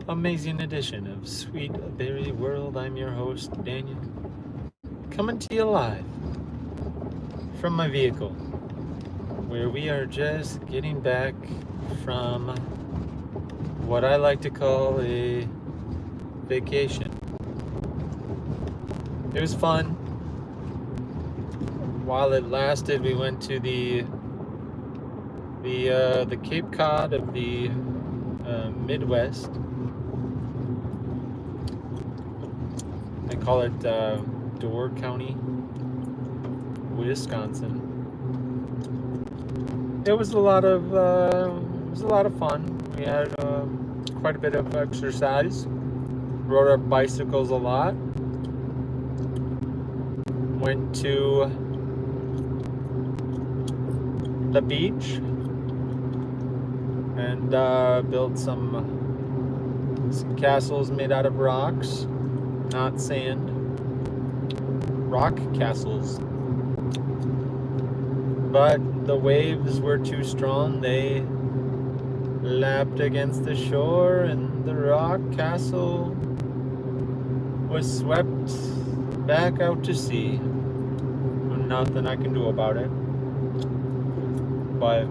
amazing edition of Sweet Berry World. I'm your host, Daniel, coming to you live from my vehicle, where we are just getting back from what I like to call a vacation. It was fun. While it lasted, we went to the Cape Cod of the Midwest. They call it Door County, Wisconsin. It was a lot of fun. We had quite a bit of exercise. Rode our bicycles a lot. Went to the beach and built some castles made out of rocks, not sand. Rock castles. But the waves were too strong. They lapped against the shore and the rock castle was swept back out to sea. Nothing I can do about it. But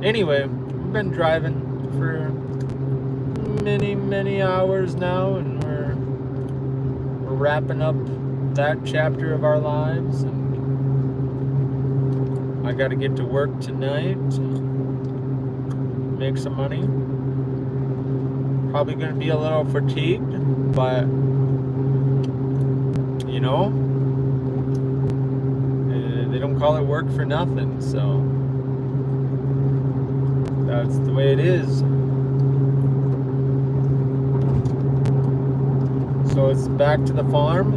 anyway, we've been driving for many hours now, and we're wrapping up that chapter of our lives. And I got to get to work tonight, make some money. Probably going to be a little fatigued, but you know, they don't call it work for nothing, so that's the way it is. So it's back to the farm.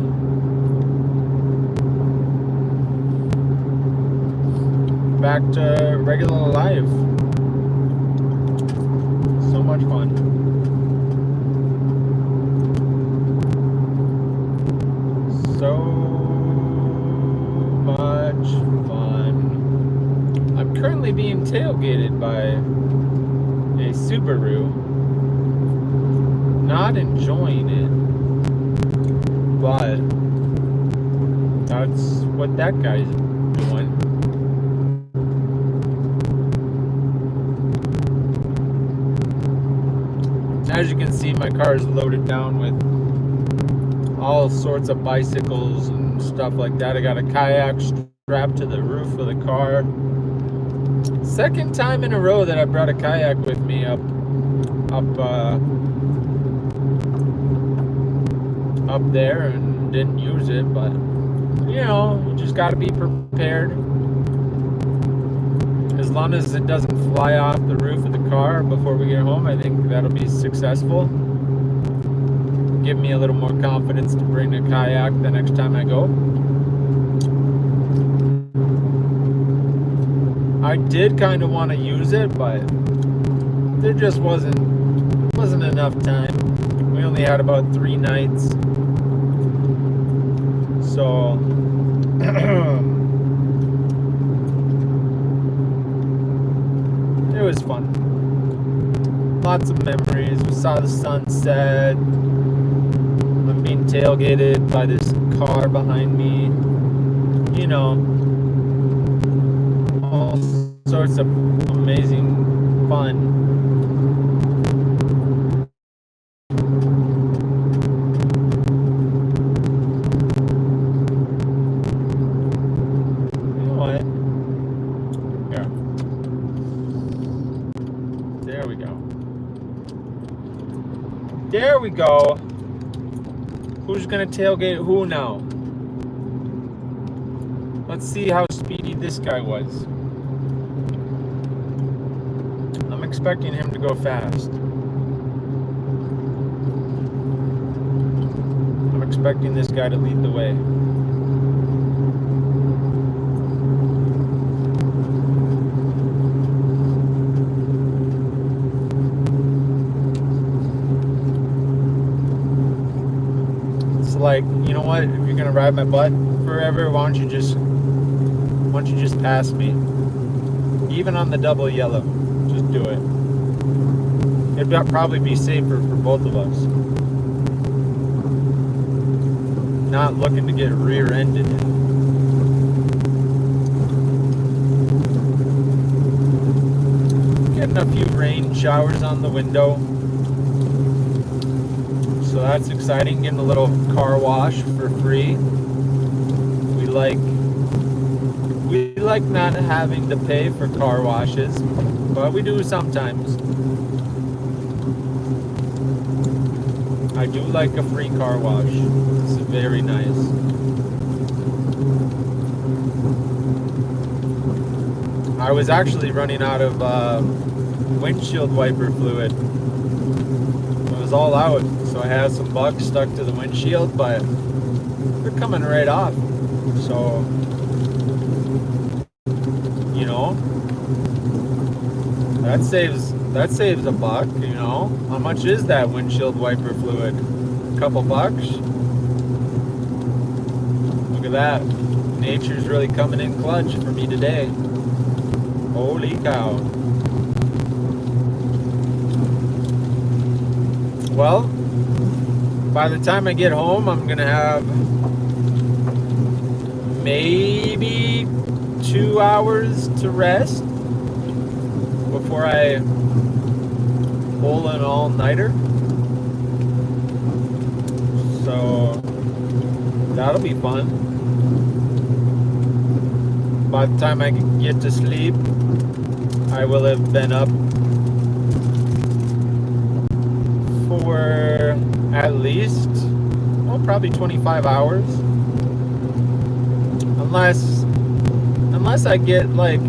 Back to regular life. So much fun. So much fun. I'm currently being tailgated by a Subaru. Not enjoying it, but that's what that guy's doing. As you can see, my car is loaded down with all sorts of bicycles and stuff like that. I got a kayak strapped to the roof of the car. Second time in a row that I brought a kayak with me up there and didn't use it, but you know, you just got to be prepared. As long as it doesn't fly off the roof of the car before we get home, I think that'll be successful. Give me a little more confidence to bring a kayak the next time I go. I did kind of want to use it, but there just wasn't enough time. We only had about 3 nights, so it was fun. Lots of memories. We saw the sunset. I'm being tailgated by this car behind me. You know, all sorts of amazing fun. You know what? Here. There we go. There we go. Who's gonna tailgate who now? Let's see how speedy this guy was. I'm expecting him to go fast. I'm expecting this guy to lead the way. It's like, you know what? If you're gonna ride my butt forever, why don't you just pass me? Even on the double yellow, just do it. It would probably be safer for both of us. Not looking to get rear-ended. Getting a few rain showers on the window. So that's exciting. Getting a little car wash for free. We like not having to pay for car washes, but we do sometimes. I do like a free car wash. It's very nice. I was actually running out of windshield wiper fluid. It was all out, so I had some bugs stuck to the windshield, but they're coming right off. So, you know, that saves a buck, you know. How much is that windshield wiper fluid? A couple bucks? Look at that. Nature's really coming in clutch for me today. Holy cow. Well, by the time I get home, I'm gonna have maybe 2 hours to rest before I pull an all-nighter. So that'll be fun. By the time I get to sleep, I will have been up for at least, well, probably 25 hours. Unless I get like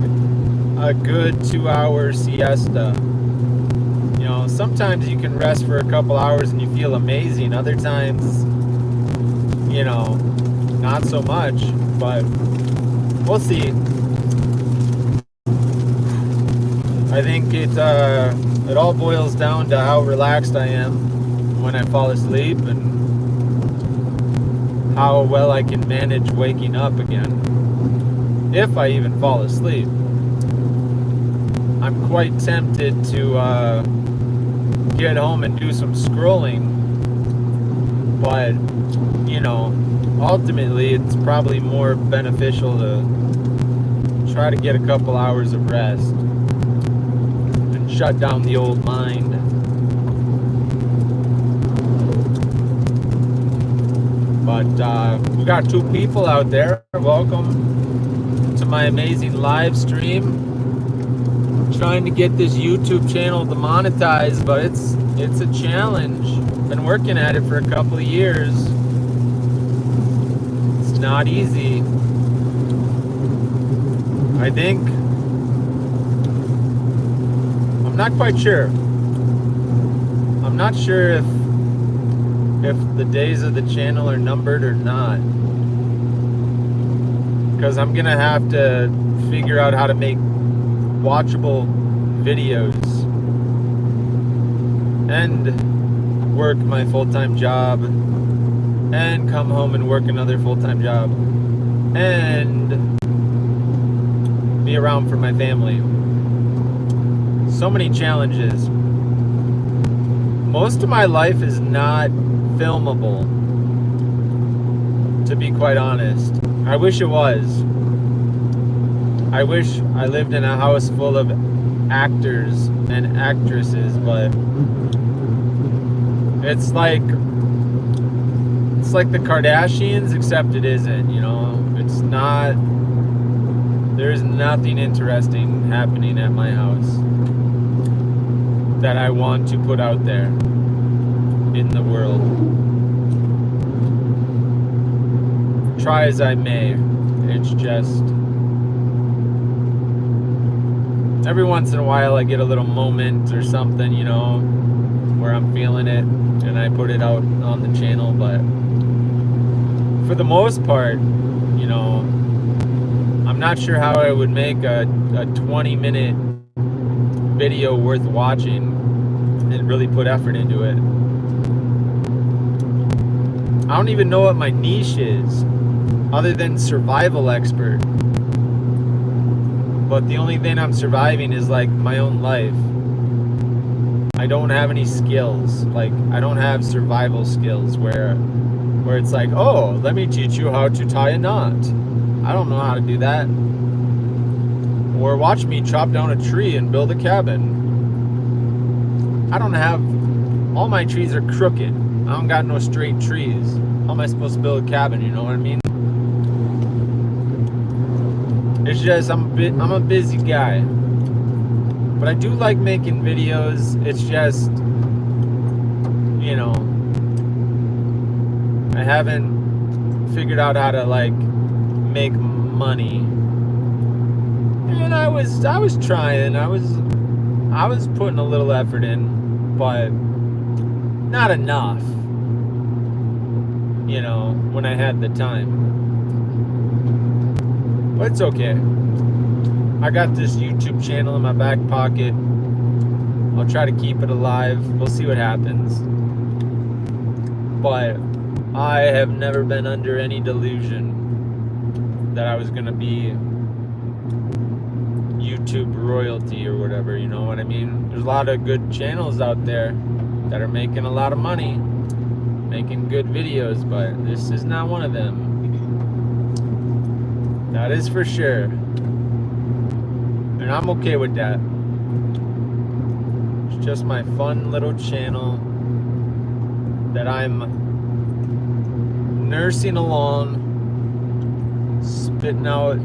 a good 2-hour siesta. You know, sometimes you can rest for a couple hours and you feel amazing. Other times, you know, not so much, but we'll see. I think it all boils down to how relaxed I am when I fall asleep and how well I can manage waking up again, if I even fall asleep. I'm quite tempted to get home and do some scrolling, but, you know, ultimately it's probably more beneficial to try to get a couple hours of rest and shut down the old mind. But we got 2 people out there. Welcome to my amazing live stream. Trying to get this YouTube channel to monetize, but it's a challenge. Been working at it for a couple of years. It's not easy. I think I'm not quite sure. I'm not sure if the days of the channel are numbered or not, because I'm gonna have to figure out how to make watchable videos and work my full-time job and come home and work another full-time job and be around for my family. So many challenges. Most of my life is not filmable, to be quite honest. I wish it was. I wish I lived in a house full of actors and actresses, but it's like the Kardashians, except it isn't, you know. It's not. There's nothing interesting happening at my house that I want to put out there in the world. Try as I may, it's just every once in a while I get a little moment or something, you know, where I'm feeling it and I put it out on the channel, but for the most part, you know, I'm not sure how I would make a 20-minute video worth watching and really put effort into it. I don't even know what my niche is other than survival expert. But the only thing I'm surviving is like my own life. I don't have any skills. Like, I don't have survival skills where it's like, oh, let me teach you how to tie a knot. I don't know how to do that. Or watch me chop down a tree and build a cabin. I don't have, all my trees are crooked. I don't got no straight trees. How am I supposed to build a cabin, you know what I mean? It's just, I'm a busy guy. But I do like making videos. It's just, you know, I haven't figured out how to like make money. And I was trying. I was putting a little effort in, but not enough. You know, when I had the time. But it's okay. I got this YouTube channel in my back pocket. I'll try to keep it alive. We'll see what happens. But I have never been under any delusion that I was going to be YouTube royalty or whatever, you know what I mean? There's a lot of good channels out there that are making a lot of money, making good videos, but this is not one of them. That is for sure. And I'm okay with that. It's just my fun little channel that I'm nursing along, spitting out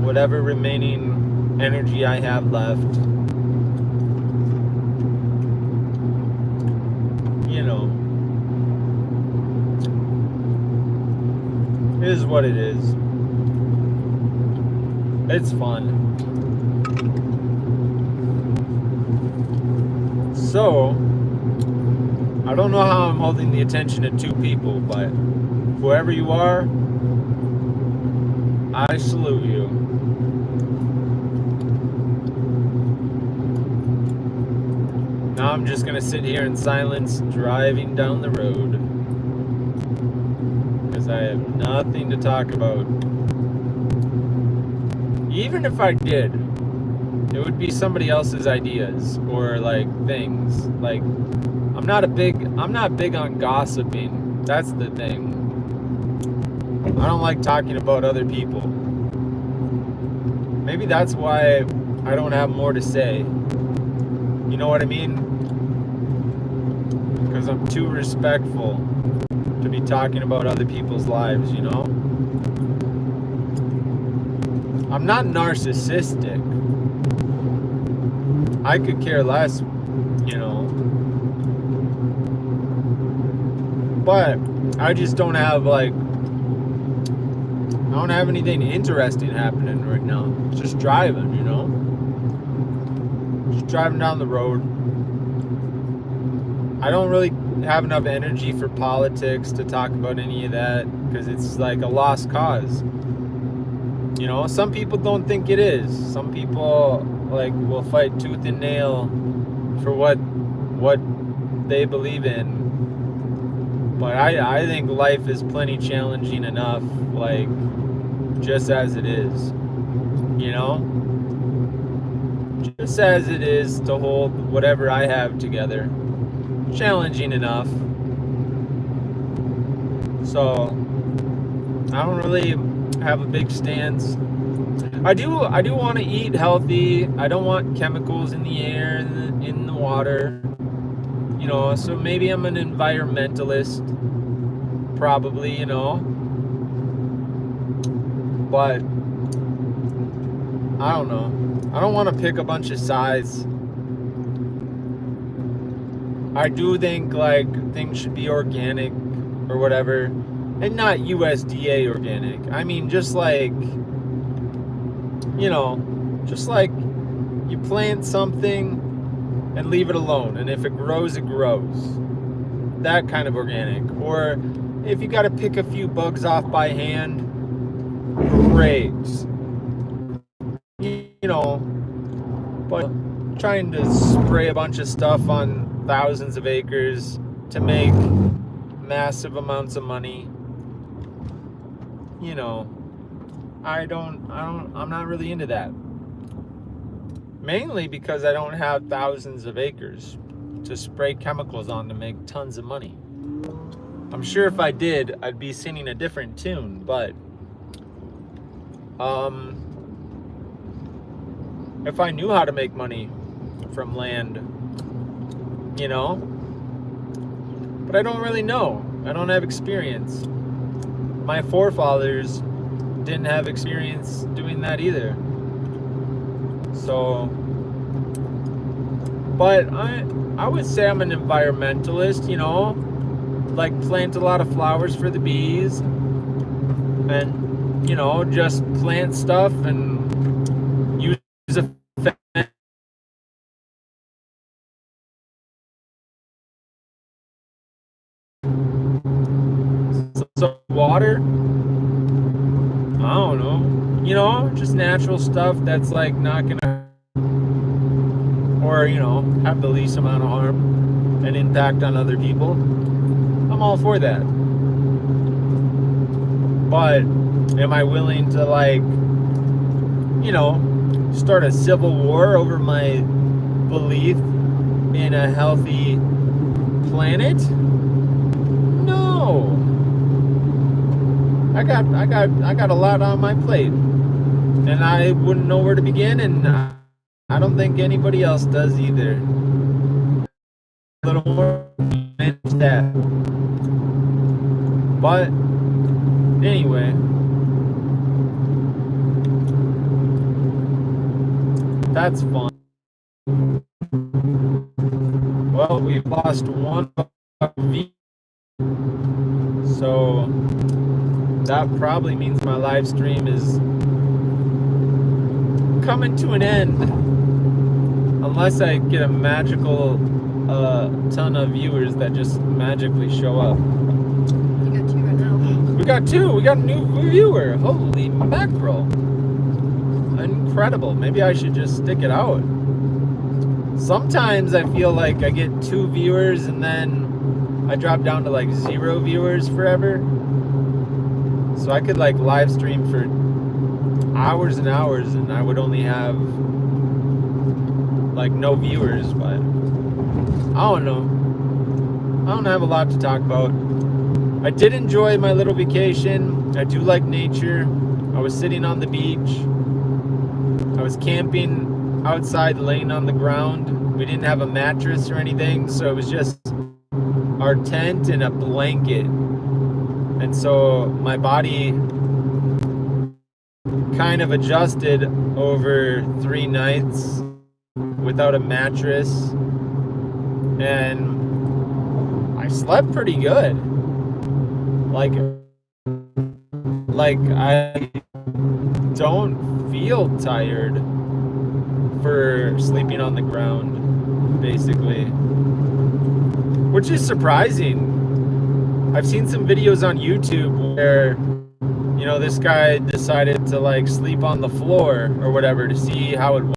whatever remaining energy I have left. You know, it is what it is. It's fun. So, I don't know how I'm holding the attention of two people, but whoever you are, I salute you. Now I'm just gonna sit here in silence driving down the road because I have nothing to talk about. Even if I did, it would be somebody else's ideas or like things. Like, I'm not big on gossiping. That's the thing. I don't like talking about other people. Maybe that's why I don't have more to say. You know what I mean? Because I'm too respectful to be talking about other people's lives, you know? I'm not narcissistic. I could care less, you know. But I just don't have like, I don't have anything interesting happening right now. Just driving, you know. Just driving down the road. I don't really have enough energy for politics to talk about any of that because it's like a lost cause. You know, some people don't think it is. Some people like will fight tooth and nail for what they believe in. But I think life is plenty challenging enough, like just as it is. You know? Just as it is to hold whatever I have together. Challenging enough. So I don't really have a big stance. I do want to eat healthy. I don't want chemicals in the air and in the water. You know, so maybe I'm an environmentalist. Probably, you know. But I don't know. I don't want to pick a bunch of sides. I do think like things should be organic or whatever. And not USDA organic. I mean, just like, you know, just like you plant something and leave it alone. And if it grows, it grows. That kind of organic. Or if you got to pick a few bugs off by hand, great. You know, but trying to spray a bunch of stuff on thousands of acres to make massive amounts of money. You know, I'm not really into that. Mainly because I don't have thousands of acres to spray chemicals on to make tons of money. I'm sure if I did, I'd be singing a different tune, but if I knew how to make money from land, you know, but I don't really know. I don't have experience. My forefathers didn't have experience doing that either. So, but I would say I'm an environmentalist, you know, like plant a lot of flowers for the bees and, you know, just plant stuff and use a fence. Some water. I don't know. You know, just natural stuff that's like not gonna, or, you know, have the least amount of harm and impact on other people. I'm all for that. But am I willing to, like, you know, start a civil war over my belief in a healthy planet? No. I got a lot on my plate, and I wouldn't know where to begin, and I don't think anybody else does either. A little more manage that. But anyway, that's fun. Well, we've lost one view, so that probably means my live stream is coming to an end, unless I get a magical ton of viewers that just magically show up. You got 2 right now. We got 2. We got a new viewer. Holy mackerel. Incredible. Maybe I should just stick it out. Sometimes I feel like I get 2 viewers and then I drop down to like 0 viewers forever. So I could like live stream for hours and hours and I would only have like no viewers, but I don't know. I don't have a lot to talk about. I did enjoy my little vacation. I do like nature. I was sitting on the beach. I was camping outside, laying on the ground. We didn't have a mattress or anything, so it was just our tent and a blanket. And so my body kind of adjusted over 3 nights without a mattress, and I slept pretty good. Like I don't feel tired for sleeping on the ground, basically, which is surprising. I've seen some videos on YouTube where, you know, this guy decided to like sleep on the floor or whatever to see how it